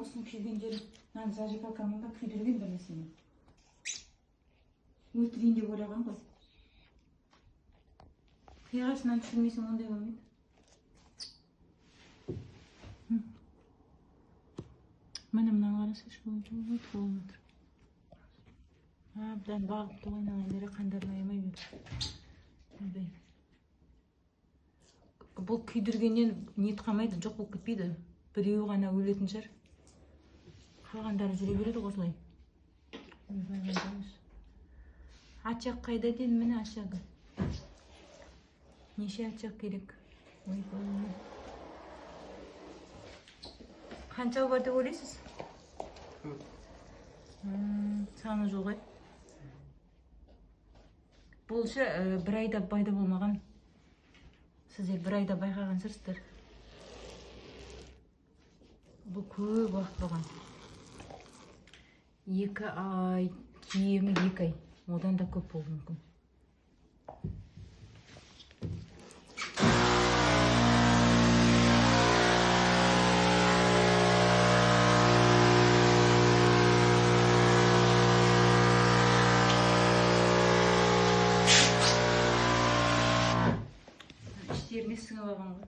дауысың күйген жері мына зажигалкамен ба күйдірген бір нәрсемен. Өлтірейін деп ойлаған ғой. Қиғашынан түсірмесең ондай болмайды. Міне мынаны қарасайшы, ой толып отыр. Бұдан бағыпты ойнаған бері қандарын аямай бер. Бұл күйдіргеннен ниет қалмайды, жоқ болып кетпейді. Біреуі ғана өлетін шығар. Қалғандары жүре береді осылай. Ачақ қайда дедім, міне ачағы. Неше ачақ керек? Қаншау бар деп ойлайсыз? Саны жоқ ай. Бұл ше бір айда пайда болмаған. Сіздер бір айда байқаған сұрсыздар. Бұл көп уақыт болған. 2 ай, кемі 2 ай. Одан да көп болуы мүмкін. İşlerine sığınıp alған ғой.